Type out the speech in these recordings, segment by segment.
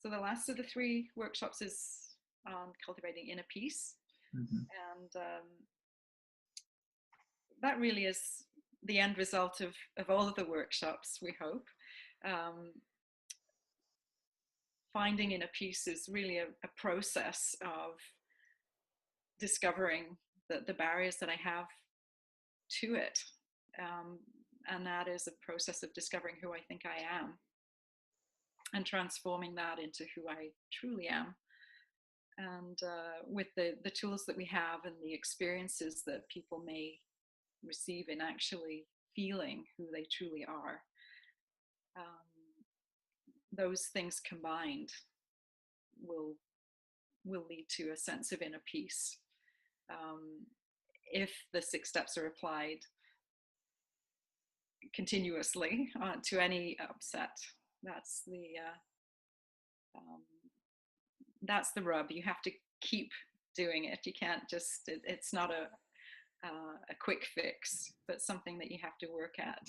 So the last of the 3 workshops is on cultivating inner peace. Mm-hmm. And that really is the end result of all of the workshops, we hope. Finding inner peace is really a process of discovering the barriers that I have to it. And that is a process of discovering who I think I am and transforming that into who I truly am. And with the tools that we have and the experiences that people may receive in actually feeling who they truly are, those things combined will lead to a sense of inner peace. If the 6 steps are applied continuously to any upset, that's the rub. You have to keep doing it. You can't just, it's not a quick fix, but something that you have to work at.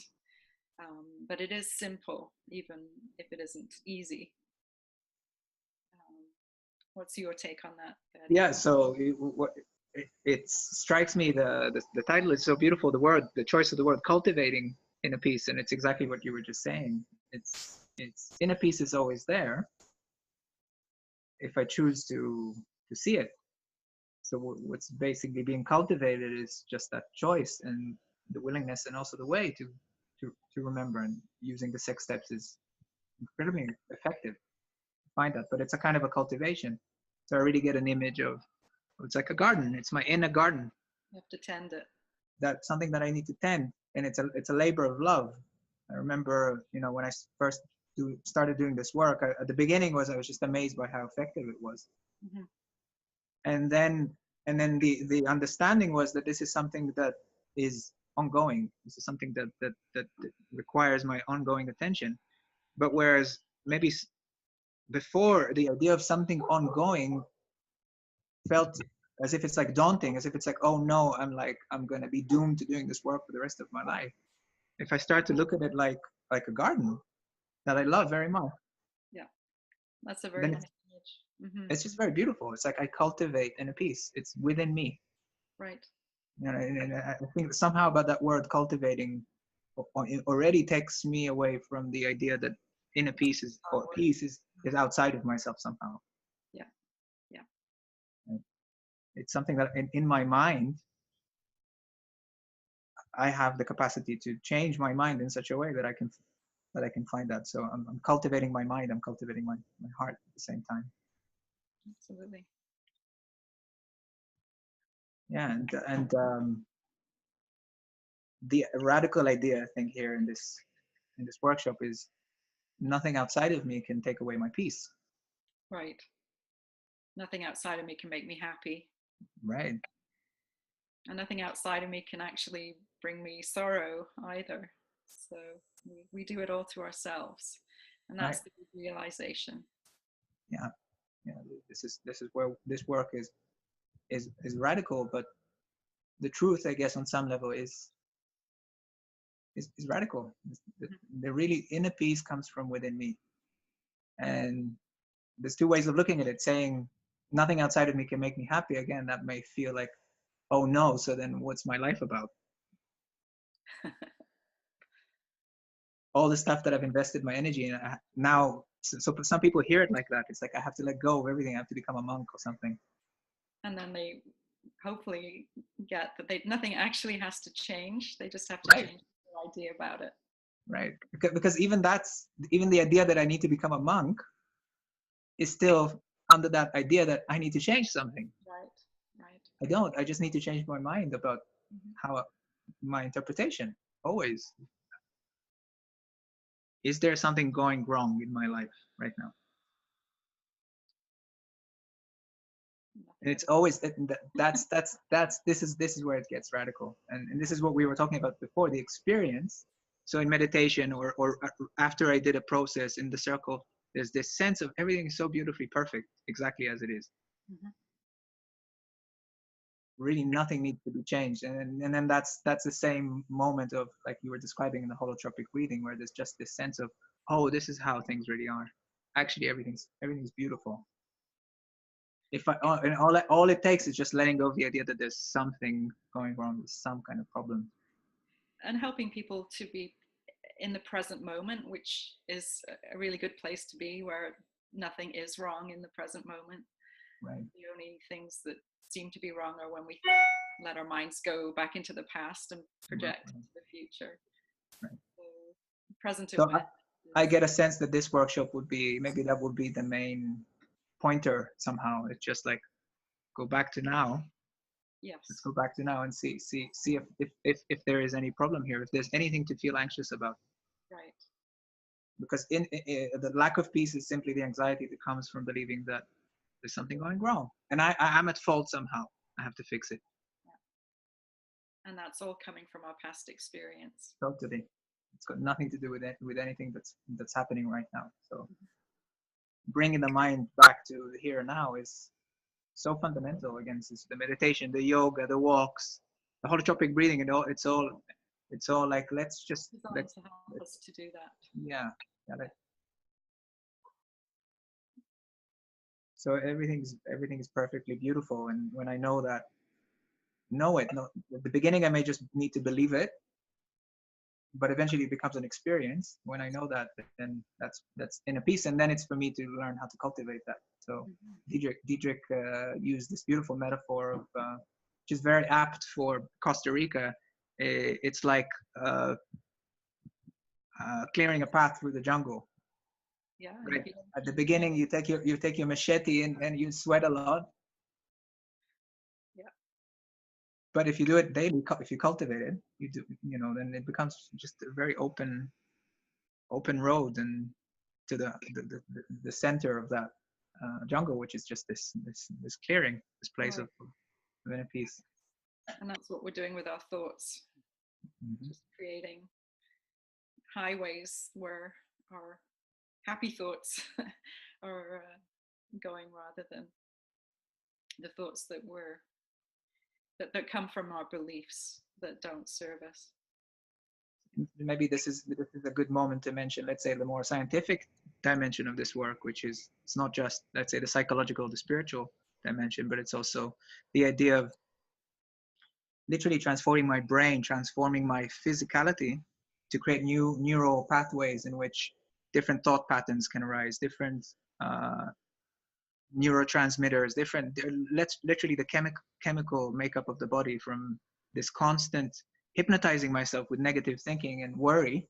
But it is simple, even if it isn't easy. What's your take on that, Gad? Yeah, so it strikes me, the title is so beautiful. The choice of the word cultivating inner peace, and it's exactly what you were just saying. It's inner peace is always there if I choose to see it. So what's basically being cultivated is just that choice and the willingness, and also the way to remember. And using the 6 steps is incredibly effective to find that. But it's a kind of a cultivation. So I really get an image of, it's like a garden. It's my inner garden. You have to tend it. That's something that I need to tend, and it's a labor of love. I remember, when I first started doing this work, at the beginning I was just amazed by how effective it was. Mm-hmm. And then the understanding was that this is something that is ongoing. This is something that requires my ongoing attention. But whereas maybe before, the idea of something ongoing felt as if it's like daunting, as if it's like, oh no, I'm going to be doomed to doing this work for the rest of my life. If I start to look at it like a garden that I love very much, yeah, that's a very nice image. Mm-hmm. It's just very beautiful. It's like I cultivate inner peace. It's within me. Right. And I think somehow about that word cultivating, it already takes me away from the idea that inner peace is, or peace is outside of myself somehow. Yeah. Yeah. It's something that in my mind, I have the capacity to change my mind in such a way that I can find that. So I'm cultivating my mind. I'm cultivating my heart at the same time. Absolutely. Yeah, and the radical idea I think here in this workshop is nothing outside of me can take away my peace. Right. Nothing outside of me can make me happy. Right. And nothing outside of me can actually bring me sorrow either. So we do it all to ourselves, and that's right. The realization. Yeah. This is where this work is radical, but the truth, I guess, on some level is radical. The really inner peace comes from within me, and there's 2 ways of looking at it. Saying nothing outside of me can make me happy, again, that may feel like, oh no, so then what's my life about? All the stuff that I've invested my energy in now. So some people hear it like that. It's like I have to let go of everything. I have to become a monk or something. And then they hopefully get that nothing actually has to change. They just have to change their idea about it. Right. Because even the idea that I need to become a monk is still under that idea that I need to change something. Right. I don't. I just need to change my mind about how my interpretation always. Is there something going wrong in my life right now? And it's always this is where it gets radical, and this is what we were talking about before, the experience. So in meditation or after I did a process in the circle, there's this sense of everything is so beautifully perfect, exactly as it is. Mm-hmm. Really nothing needs to be changed, and then that's the same moment of, like you were describing in the holotropic breathing, where there's just this sense of, oh, this is how things really are. actually everything's beautiful. If I and all it takes is just letting go of the idea that there's something going wrong, with some kind of problem. And helping people to be in the present moment, which is a really good place to be, where nothing is wrong in the present moment. Right. The only things that seem to be wrong are when we let our minds go back into the past and project Right. into the future. Right. So present So awareness. I get a sense that this workshop would be, maybe that would be the main pointer somehow. It's just like, go back to now. Let's Yes. go back to now and see if there is any problem here, if there's anything to feel anxious about. Right. Because the lack of peace is simply the anxiety that comes from believing that there's something going wrong, and I'm at fault somehow. I have to fix it. And that's all coming from our past experience. Totally. It's got nothing to do with with anything that's happening right now. So bringing the mind back to the here and now is so fundamental. Again, it's the meditation, the yoga, the walks, the holotropic breathing, and all. It's all like, Designed to help us to do that. yeah. Yeah, so everything's perfectly beautiful, and when I know that, at the beginning I may just need to believe it, but eventually it becomes an experience. When I know that, then that's in a piece, and then it's for me to learn how to cultivate that. So Diederik used this beautiful metaphor of, which is very apt for Costa Rica. It's like clearing a path through the jungle. Yeah. Right. At the beginning, you take your machete and you sweat a lot. Yeah. But if you do it daily, if you cultivate it, then it becomes just a very open road, and to the center of that jungle, which is just this clearing, this place Right. of inner peace. And that's what we're doing with our thoughts. Mm-hmm. Just creating highways where our happy thoughts are going, rather than the thoughts that come from our beliefs that don't serve us. Maybe this is a good moment to mention, let's say, the more scientific dimension of this work, which is, it's not just, let's say, the psychological, the spiritual dimension, but it's also the idea of literally transforming my brain, transforming my physicality to create new neural pathways in which different thought patterns can arise, different neurotransmitters, let's literally the chemical makeup of the body, from this constant hypnotizing myself with negative thinking and worry,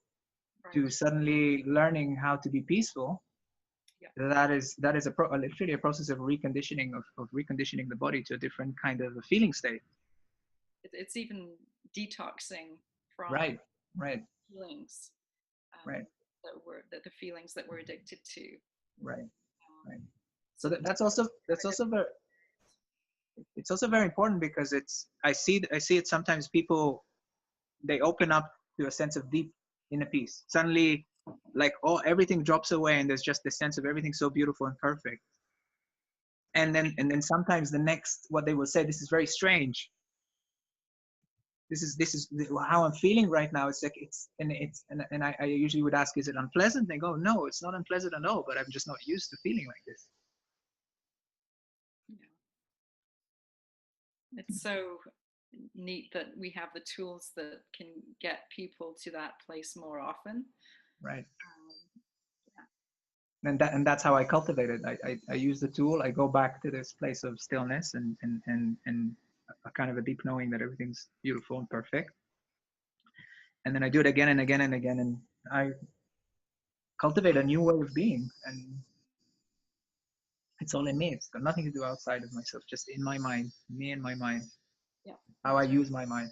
Right. to suddenly learning how to be peaceful. Yeah. That is literally a process of reconditioning, of reconditioning the body to a different kind of a feeling state. It's even detoxing from Right. feelings, Right. that the feelings that we're addicted to. Right. Right. So So that's also very, it's also very important, because I see it sometimes. People, they open up to a sense of deep inner peace. Suddenly, like, everything drops away, and there's just this sense of everything so beautiful and perfect. And then sometimes the next, what they will say, this is very strange. This is how I'm feeling right now. It's like and I usually would ask, is it unpleasant? They go, no, it's not unpleasant at all, but I'm just not used to feeling like this. yeah. It's so neat that we have the tools that can get people to that place more often. Right. Yeah. And that's how I cultivate it. I use the tool. I go back to this place of stillness and a kind of a deep knowing that everything's beautiful and perfect. And then I do it again and again and again, and I cultivate a new way of being. And it's all in me. It's got nothing to do outside of myself, just in my mind, me and my mind, Yeah. how I use my mind.